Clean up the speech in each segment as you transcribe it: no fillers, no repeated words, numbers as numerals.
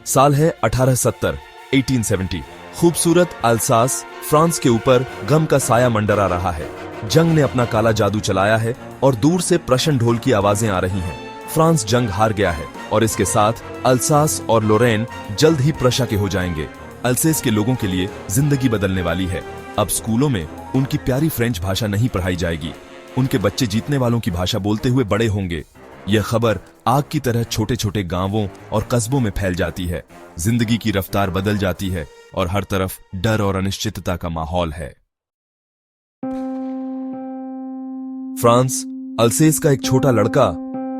साल है 1870 खूबसूरत अल्सास फ्रांस के ऊपर गम का साया मंडरा रहा है। जंग ने अपना काला जादू चलाया है और दूर से प्रशन ढोल की आवाजें आ रही हैं। फ्रांस जंग हार गया है और इसके साथ अल्सास और लोरेन जल्द ही प्रशा के हो जाएंगे। अल्सेस के लोगों के लिए जिंदगी बदलने वाली है। अब स्कूलों में उनकी प्यारी फ्रेंच भाषा नहीं पढ़ाई जाएगी। उनके बच्चे जीतने वालों की भाषा बोलते हुए बड़े होंगे। यह खबर आग की तरह छोटे छोटे गांवों और कस्बों में फैल जाती है। जिंदगी की रफ्तार बदल जाती है और हर तरफ डर और अनिश्चितता का माहौल है। फ्रांस अल्सेस का एक छोटा लड़का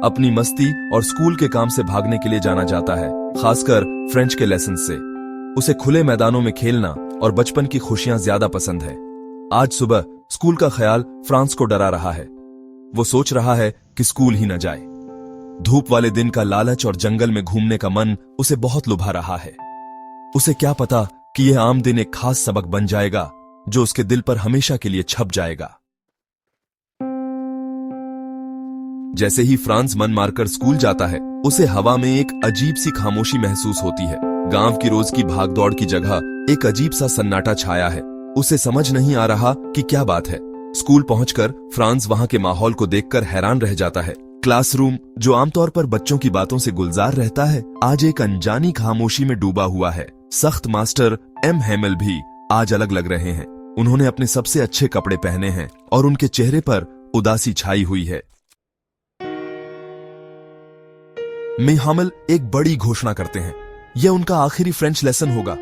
अपनी मस्ती और स्कूल के काम से भागने के लिए जाना जाता है, खासकर फ्रेंच के लेसन से। उसे खुले मैदानों में खेलना और बचपन की खुशियां ज्यादा पसंद है। आज सुबह स्कूल का ख्याल फ्रांस को डरा रहा है। वो सोच रहा है कि स्कूल ही न जाए। धूप वाले दिन का लालच और जंगल में घूमने का मन उसे बहुत लुभा रहा है। उसे क्या पता कि यह आम दिन एक खास सबक बन जाएगा जो उसके दिल पर हमेशा के लिए छप जाएगा। जैसे ही फ्रांस मन मारकर स्कूल जाता है, उसे हवा में एक अजीब सी खामोशी महसूस होती है। गांव की रोज की भागदौड़ की जगह एक अजीब सा सन्नाटा छाया है। उसे समझ नहीं आ रहा कि क्या बात है। स्कूल पहुंचकर फ्रांस वहां के माहौल को देखकर हैरान रह जाता है। क्लासरूम, जो आमतौर पर बच्चों की बातों से गुलजार रहता है, आज एक अनजानी खामोशी में डूबा हुआ है। सख्त मास्टर एम हेमल भी आज अलग लग रहे हैं। उन्होंने अपने सबसे अच्छे कपड़े पहने हैं और उनके चेहरे पर उदासी छाई हुई है। मे हेमल एक बड़ी घोषणा करते हैं। यह उनका आखिरी फ्रेंच लेसन होगा।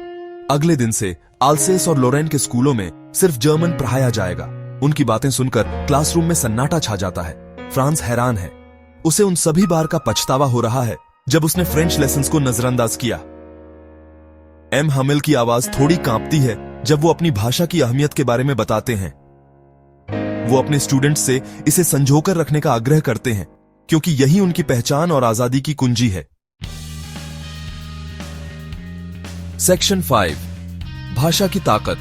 अगले दिन से अल्सेस और लोरेन के स्कूलों में सिर्फ जर्मन पढ़ाया जाएगा। उनकी बातें सुनकर क्लासरूम में सन्नाटा छा जाता है। फ्रांस हैरान है। उसे उन सभी बार का पछतावा हो रहा है जब उसने फ्रेंच लेसन्स को नजरअंदाज किया। एम हेमल की आवाज थोड़ी कांपती है जब वो अपनी भाषा की अहमियत के बारे में बताते हैं। वो अपने स्टूडेंट्स से इसे संजोकर रखने का आग्रह करते हैं, क्योंकि यही उनकी पहचान और आजादी की कुंजी है। सेक्शन 5, भाषा की ताकत।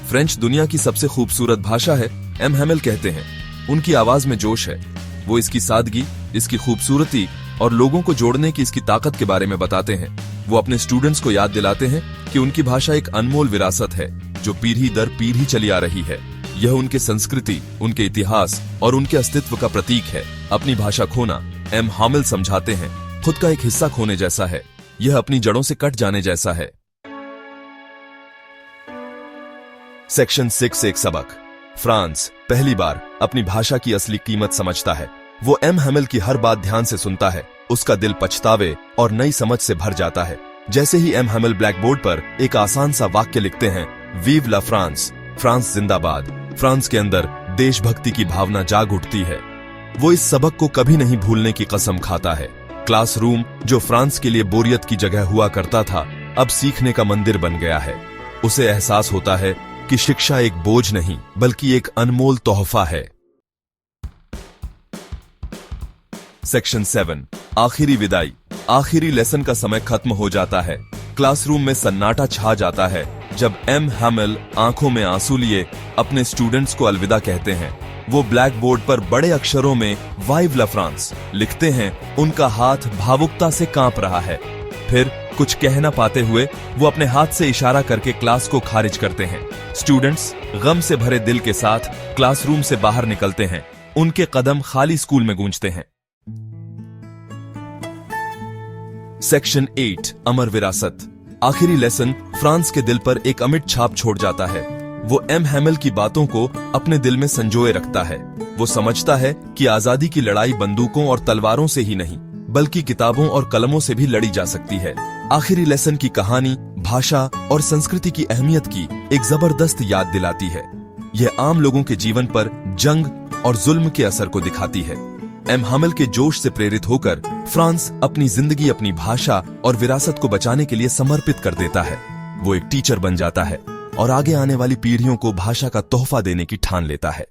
फ्रेंच दुनिया की सबसे खूबसूरत भाषा है, एम हेमल कहते हैं। उनकी आवाज में जोश है। वो इसकी सादगी, इसकी खूबसूरती और लोगों को जोड़ने की इसकी ताकत के बारे में बताते हैं। वो अपने स्टूडेंट्स को याद दिलाते हैं कि उनकी भाषा एक अनमोल विरासत है जो पीढ़ी दर पीढ़ी चली आ रही है। यह उनके संस्कृति, उनके इतिहास और उनके अस्तित्व का प्रतीक है। अपनी भाषा खोना, एम हेमल समझाते हैं, खुद का एक हिस्सा खोने जैसा है। यह अपनी जड़ों से कट जाने जैसा है। सेक्शन 6, एक सबक। फ्रांस पहली बार अपनी भाषा की असली कीमत समझता है। वो एम हेमल की हर बात ध्यान से सुनता है। उसका दिल पछतावे और नई समझ से भर जाता है। जैसे ही एम हेमल ब्लैक बोर्ड पर एक आसान सा वाक्य लिखते हैं, वीव ला फ्रांस, फ्रांस जिंदाबाद, फ्रांस के अंदर देशभक्ति की भावना जाग उठती है। वो इस सबक को कभी नहीं भूलने की कसम खाता है। क्लासरूम, जो फ्रांस के लिए बोरियत की जगह हुआ करता था, अब सीखने का मंदिर बन गया है। उसे एहसास होता है कि शिक्षा एक बोझ नहीं बल्कि एक अनमोल तोहफा है। सेक्शन 7, आखिरी विदाई। आखिरी लेसन का समय खत्म हो जाता है। क्लासरूम में सन्नाटा छा जाता है जब एम हेमल आंखों में आंसू लिए अपने स्टूडेंट्स को अलविदा कहते हैं। वो ब्लैक बोर्ड पर बड़े अक्षरों में वाइव ला फ्रांस लिखते हैं। उनका हाथ भावुकता से कांप रहा है। फिर कुछ कह न पाते हुए वो अपने हाथ से इशारा करके क्लास को खारिज करते हैं। स्टूडेंट्स गम से भरे दिल के साथ क्लासरूम से बाहर निकलते हैं। उनके कदम खाली स्कूल में गूंजते हैं। सेक्शन 8, अमर विरासत। आखिरी लेसन फ्रांस के दिल पर एक अमिट छाप छोड़ जाता है। वो एम हेमल की बातों को अपने दिल में संजोए रखता है। वो समझता है कि आजादी की लड़ाई बंदूकों और तलवारों से ही नहीं बल्कि किताबों और कलमों से भी लड़ी जा सकती है। आखिरी लेसन की कहानी भाषा और संस्कृति की अहमियत की एक जबरदस्त याद दिलाती है। यह आम लोगों के जीवन पर जंग और जुल्म के असर को दिखाती है। एम हेमल के जोश से प्रेरित होकर फ्रांस अपनी जिंदगी, अपनी भाषा और विरासत को बचाने के लिए समर्पित कर देता है। वो एक टीचर बन जाता है और आगे आने वाली पीढ़ियों को भाषा का तोहफा देने की ठान लेता है।